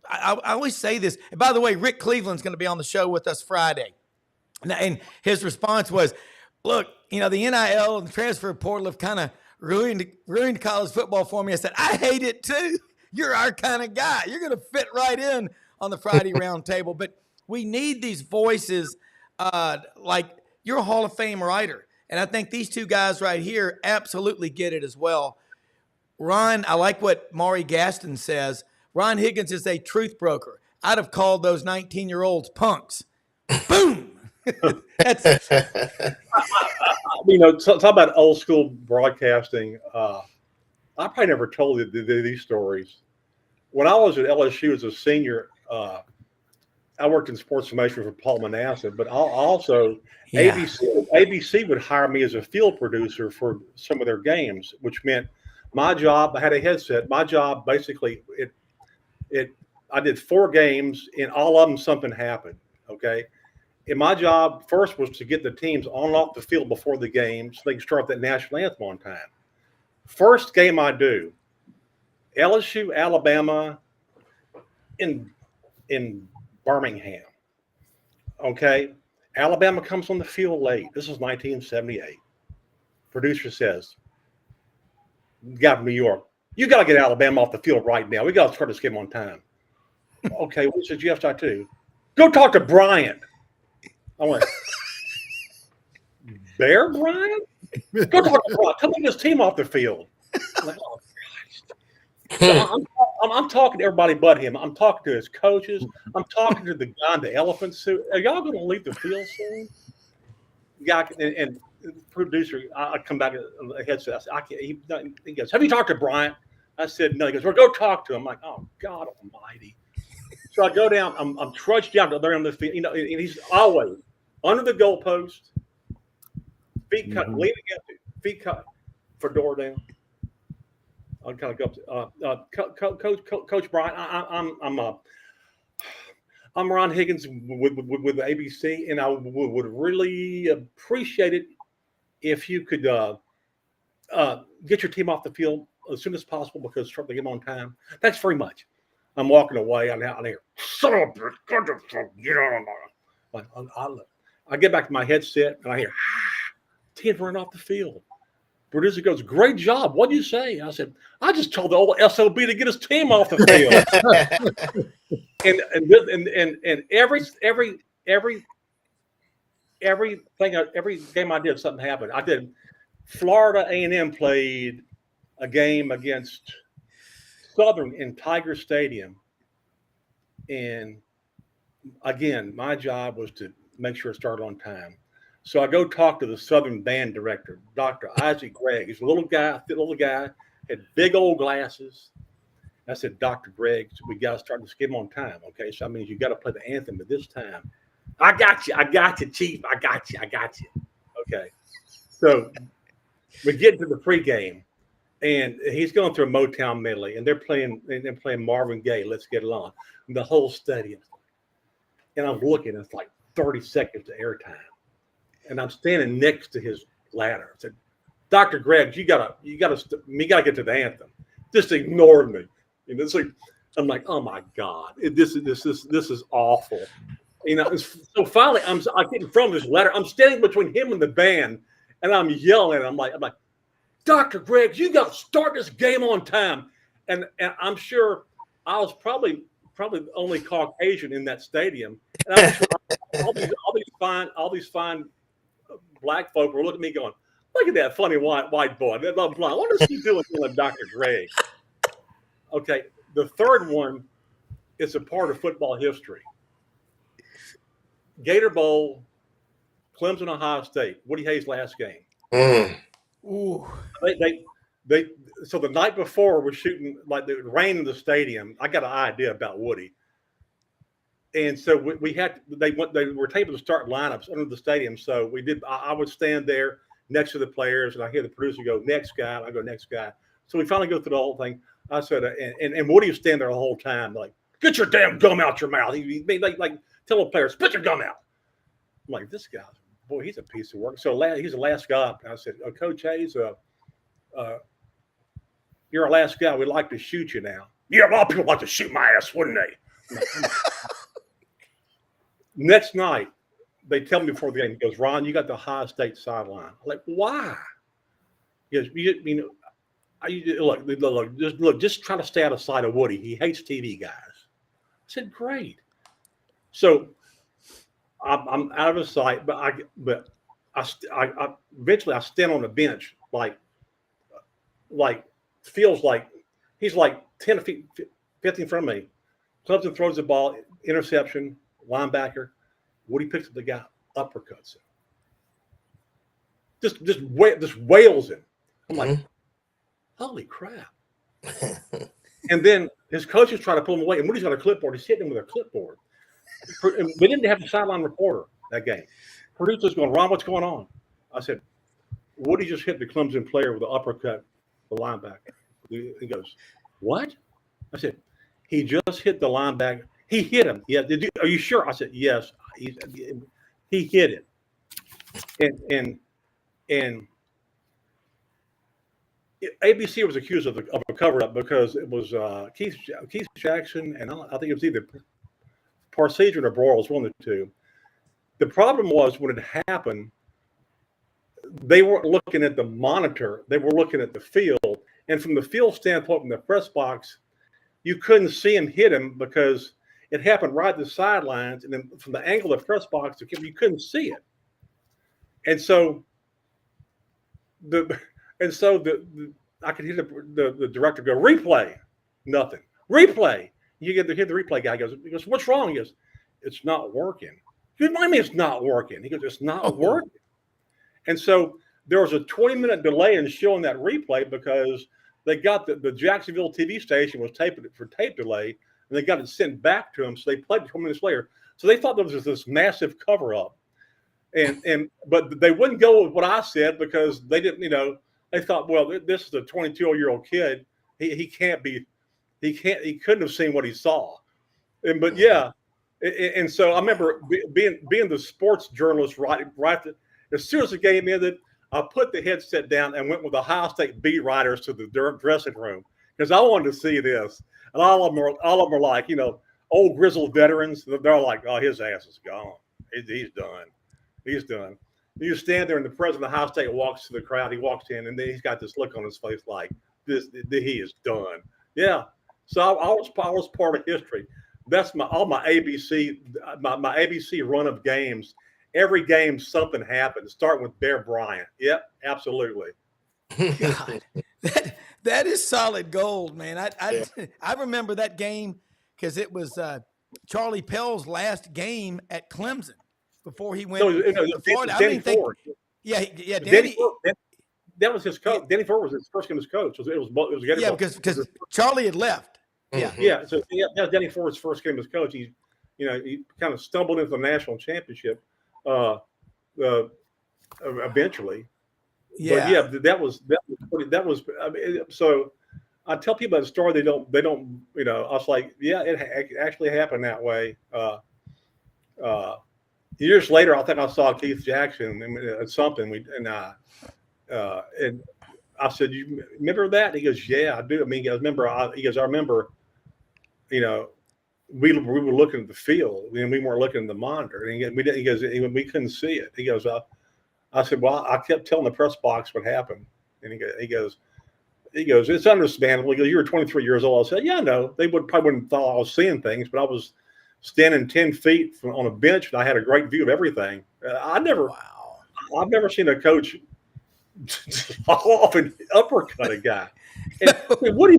Speaker 1: I always say this. And by the way, Rick Cleveland's going to be on the show with us Friday. And his response was, look, the NIL and the transfer portal have kind of ruined college football for me. I said, I hate it too. You're our kind of guy. You're going to fit right in on the Friday round table. But we need these voices like you're a Hall of Fame writer. And I think these two guys right here absolutely get it as well. Ron, I like what Maury Gaston says. Ron Higgins is a truth broker. I'd have called those 19-year-olds punks. Boom. That's
Speaker 3: talk about old school broadcasting. I probably never told you these stories. When I was at LSU as a senior, I worked in sports information for Paul Manasseh, but ABC would hire me as a field producer for some of their games, which meant my job, I had a headset. My job, basically, I did 4 games, and all of them something happened, okay? And my job first was to get the teams on and off the field before the game so they can start that national anthem on time. First game I do, LSU, Alabama, in Birmingham, okay? Alabama comes on the field late. This is 1978. Producer says, guy from New York, you got to get Alabama off the field right now. We got to start this game on time. Okay, what did you have to do? Go talk to Bryant. I went, Bear Bryant? Go talk to Bryant. Come get this team off the field. I'm like, oh, Christ. So I'm talking to everybody but him. I'm talking to his coaches. I'm talking to the guy in the elephant suit. Are y'all going to leave the field soon? Guy and producer, I come back on the headset. I said, I can't. He goes, have you talked to Bryant? I said, no. He goes, well, go talk to him. I'm like, oh, God almighty. So I go down. I'm trudged down to there on the field. And he's always under the goalpost, feet cut, leaning up, feet cut, fedora down. I'll kind of go up to Coach Bryant. I'm Ron Higgins with the ABC, and I would really appreciate it if you could get your team off the field as soon as possible because start the game on time. Thanks very much. I'm walking away. I'm out here. Son of a bitch, get on. I get back to my headset and I hear, team's running off the field. Producer goes, great job. What'd you say? I said, I just told the old SOB to get his team off the field. and every game I did, something happened. I did. Florida A&M played a game against Southern in Tiger Stadium, and again, my job was to make sure it started on time. So I go talk to the Southern band director, Dr. Isaac Gregg. He's a little guy, had big old glasses. I said, Dr. Gregg, we got to start this game on time, okay? So that means you got to play the anthem at this time. I got you, Chief. I got you. Okay. So we get into the pregame, and he's going through a Motown medley, and they're playing Marvin Gaye, Let's Get It On. And the whole stadium. And I'm looking, it's like 30 seconds of airtime. And I'm standing next to his ladder. I said, Dr. Gregg, you gotta get to the anthem. Just ignored me. And it's like, I'm like, oh my God, this is awful. So finally, I get in front of his ladder. I'm standing between him and the band, and I'm yelling at him. I'm like, Dr. Gregg, you got to start this game on time. And I'm sure I was probably the only Caucasian in that stadium. And I'm sure all these fine black folk were looking at me going, look at that funny white boy. What is he doing with Dr. Gregg? Okay, the third one is a part of football history. Gator Bowl, Clemson, Ohio State, Woody Hayes' last game.
Speaker 1: Ooh.
Speaker 3: So the night before we're shooting, like the rain in the stadium. I got an idea about Woody, and so we had they were able to start lineups under the stadium. So we did. I would stand there next to the players, and I hear the producer go, "Next guy." And I go, "Next guy." So we finally go through the whole thing. I said, and Woody was standing there the whole time, like, "Get your damn gum out your mouth." He like tell the players, "Spit your gum out." I'm like, this guy, boy, he's a piece of work. So he's the last guy up. And I said, Coach Hayes, you're our last guy. We'd like to shoot you now. Yeah, a lot of people like to shoot my ass, wouldn't they? Next night, they tell me before the game, he goes, Ron, you got the Ohio State sideline. I'm like, why? He goes, look, just try to stay out of sight of Woody. He hates TV guys. I said, great. So I'm out of his sight, but I eventually I stand on the bench, like feels like he's like 10 feet, 15 in front of me. Clemson throws the ball, interception, linebacker. Woody picks up the guy, uppercuts him. Just wails him. I'm like, holy crap. And then his coach is trying to pull him away, and Woody's got a clipboard. He's hitting him with a clipboard. We didn't have a sideline reporter that game. Producer's going, Ron, what's going on? I said, Woody just hit the Clemson player with an uppercut, the linebacker. He goes, what? I said, he just hit the linebacker. He hit him. Yeah. Are you sure? I said, yes. He hit it. And ABC was accused of a cover-up because it was Keith Jackson, and I think it was either Parsegian or Broyles, one of the two. The problem was when it happened, they weren't looking at the monitor. They were looking at the field. And from the field standpoint, in the press box, you couldn't see him hit him because it happened right at the sidelines. And then from the angle of the press box, you couldn't see it. And so I could hear the director go, replay, nothing. Replay. You hear the replay guy goes, what's wrong? He goes, it's not working. You remind me it's not working. He goes, it's not working. And so there was a 20-minute delay in showing that replay because they got the Jacksonville TV station was taping it for tape delay, and they got it sent back to them. So they played 20 minutes later. So they thought there was this massive cover-up. But they wouldn't go with what I said because they didn't, they thought, well, this is a 22-year-old kid. He couldn't have seen what he saw. But yeah. And so I remember being the sports journalist right as soon as the game ended, I put the headset down and went with the Ohio State beat writers to the dressing room because I wanted to see this. And all of them are like, old grizzled veterans. They're like, oh, his ass is gone. He's done. He's done. You stand there and the president of Ohio State walks to the crowd. He walks in and then he's got this look on his face like he is done. Yeah. So I was part of history. That's my ABC run of games. Every game something happened. Starting with Bear Bryant. Yep, absolutely.
Speaker 1: God, that is solid gold, man. I remember that game because it was Charlie Pell's last game at Clemson before he went to Florida.
Speaker 3: Danny Ford.
Speaker 1: Yeah.
Speaker 3: That was his coach. Danny Ford was his first game as coach. It was
Speaker 1: because Charlie had left. Yeah.
Speaker 3: Yeah. So Danny Ford's first game as coach. He kind of stumbled into the national championship eventually.
Speaker 1: Yeah.
Speaker 3: But that was I mean, so I tell people that story. They don't. I was like, yeah, it actually happened that way. Years later, I think I saw Keith Jackson at something. And I said, "You remember that?" He goes, "Yeah, I do." I mean, I remember. I remember. We were looking at the field and we weren't looking at the monitor. And we we couldn't see it. He goes, I said, well, I kept telling the press box what happened. And he goes, it's understandable. He goes, you were 23 years old. I said, yeah, I know. They probably wouldn't have thought I was seeing things, but I was standing 10 feet on a bench and I had a great view of everything. I've never seen a coach fall off and uppercut a guy. And Woody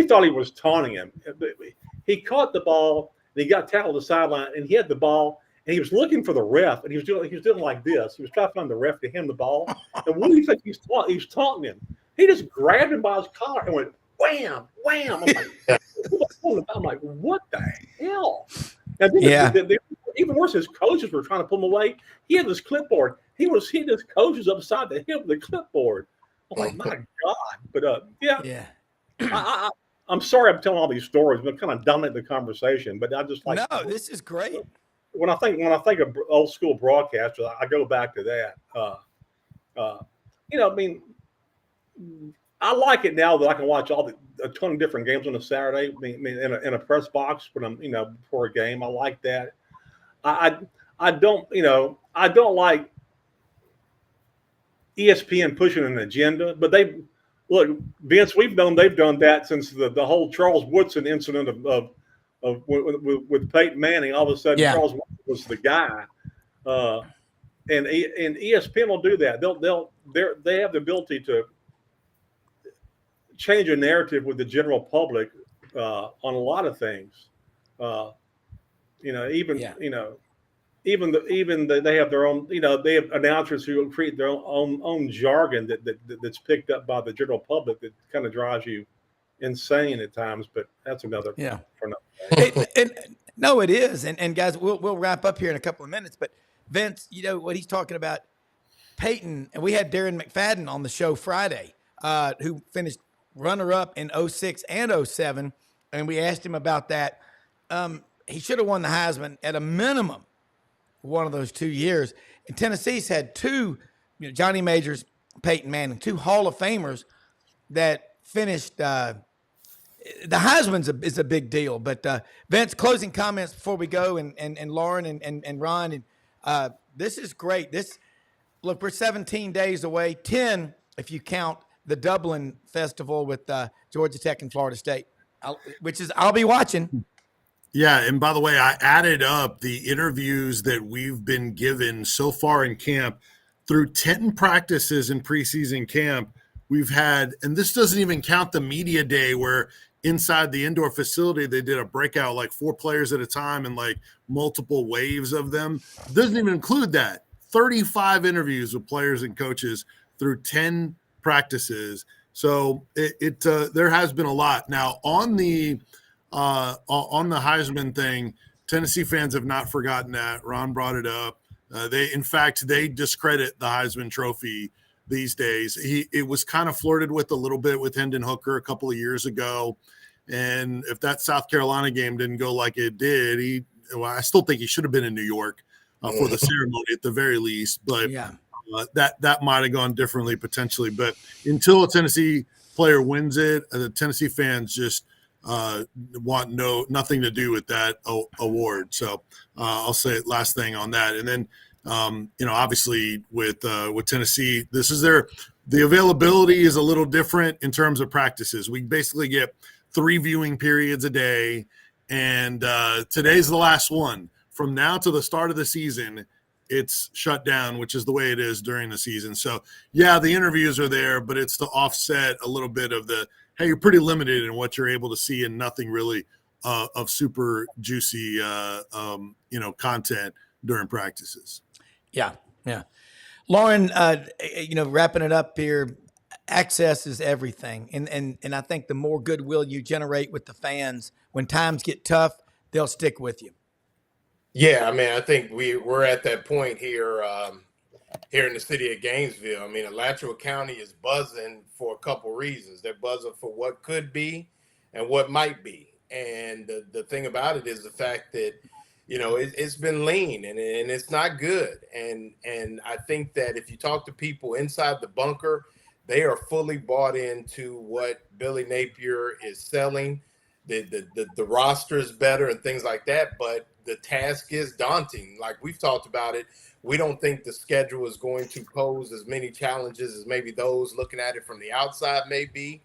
Speaker 3: thought he was taunting him. He caught the ball and he got tackled the sideline and he had the ball and he was looking for the ref, and he was doing like this. He was trying to find the ref to hand the ball. And what do you think he's taunting him? He just grabbed him by his collar and went wham, wham. I'm like, what the hell? And then even worse, his coaches were trying to pull him away. He had this clipboard. He was hitting his coaches upside the head with the clipboard. I'm like, my God. But yeah. I'm sorry I'm telling all these stories, but kind of dominate the conversation. But I just like
Speaker 1: this is great.
Speaker 3: When I think of old school broadcasters, I go back to that. I mean, I like it now that I can watch a ton of different games on a Saturday. I mean, in a press box when I'm before a game. I like that. I don't like ESPN pushing an agenda, but look, Vince, they've done that since the whole Charles Woodson incident with Peyton Manning. All of a sudden, Charles Woodson was the guy, and ESPN will do that. They have the ability to change a narrative with the general public on a lot of things. They have their own, they have announcers who create their own jargon that's picked up by the general public that kind of drives you insane at times. But that's another.
Speaker 1: Yeah.
Speaker 3: For another
Speaker 1: No, it is. And guys, we'll wrap up here in a couple of minutes. But Vince, what he's talking about, Peyton, and we had Darren McFadden on the show Friday, who finished runner-up in 06 and 07, and we asked him about that. He should have won the Heisman at a minimum one of those 2 years. And Tennessee's had two, Johnny Majors, Peyton Manning, two Hall of Famers that finished. The Heisman is a big deal. But Vince, closing comments before we go, and Lauren and Ron, and this is great. Look, we're 17 days away, 10 if you count the Dublin Festival with Georgia Tech and Florida State, I'll be watching.
Speaker 6: Yeah, and by the way, I added up the interviews that we've been given so far in camp. Through 10 practices in preseason camp, we've had, and this doesn't even count the media day where inside the indoor facility they did a breakout, like 4 players at a time and like multiple waves of them. Doesn't even include that. 35 interviews with players and coaches through 10 practices. So there has been a lot. Now on the Heisman thing, Tennessee fans have not forgotten that. Ron brought it up. They discredit the Heisman Trophy these days. It was kind of flirted with a little bit with Hendon Hooker a couple of years ago. And if that South Carolina game didn't go like it did, I still think he should have been in New York for the ceremony at the very least. But that might have gone differently potentially. But until a Tennessee player wins it, the Tennessee fans just want nothing to do with that award. So I'll say last thing on that. And then, obviously with Tennessee, the availability is a little different in terms of practices. We basically get 3 viewing periods a day. And today's the last one. From now to the start of the season, it's shut down, which is the way it is during the season. So yeah, the interviews are there, but it's to offset a little bit of hey, you're pretty limited in what you're able to see and nothing really of super juicy, content during practices.
Speaker 1: Yeah. Lauren, wrapping it up here, access is everything. And I think the more goodwill you generate with the fans, when times get tough, they'll stick with you.
Speaker 5: Yeah, I mean, I think we're at that point here in the city of Gainesville. I mean, Alachua County is buzzing for a couple reasons. They're buzzing for what could be and what might be. And the thing about it is the fact that, it's been lean and it's not good. And I think that if you talk to people inside the bunker, they are fully bought into what Billy Napier is selling. The roster is better and things like that, but the task is daunting. Like we've talked about it. We don't think the schedule is going to pose as many challenges as maybe those looking at it from the outside may be,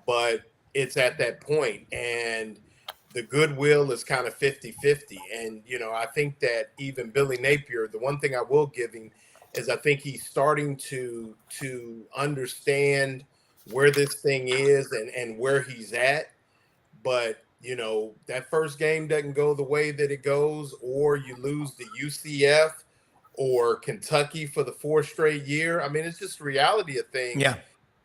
Speaker 5: but it's at that point. And the goodwill is kind of 50-50. And, I think that even Billy Napier, the one thing I will give him is I think he's starting to understand where this thing is and where he's at. But that first game doesn't go the way that it goes, or you lose to UCF or Kentucky for the 4th straight year. I mean, it's just the reality of things.
Speaker 1: Yeah.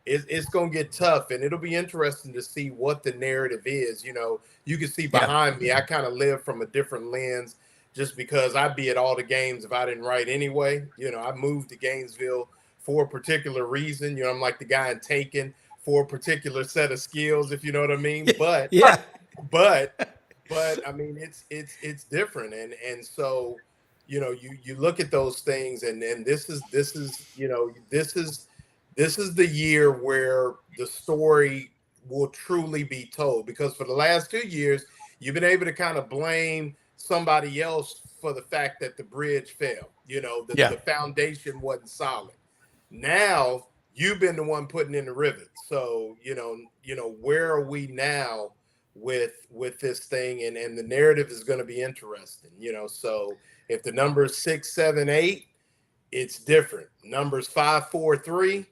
Speaker 5: It's going to get tough, and it'll be interesting to see what the narrative is. You can see behind me, I kind of live from a different lens just because I'd be at all the games if I didn't write anyway. I moved to Gainesville for a particular reason. I'm like the guy in Taken for a particular set of skills, if you know what I mean. But I mean, it's different, and so you look at those things, and this is the year where the story will truly be told, because for the last 2 years you've been able to kind of blame somebody else for the fact that the bridge fell. The foundation wasn't solid. Now you've been the one putting in the rivets. So where are we now with this thing? And the narrative is going to be interesting. So if the number is 6, 7, 8, it's different. Numbers 5, 4, 3,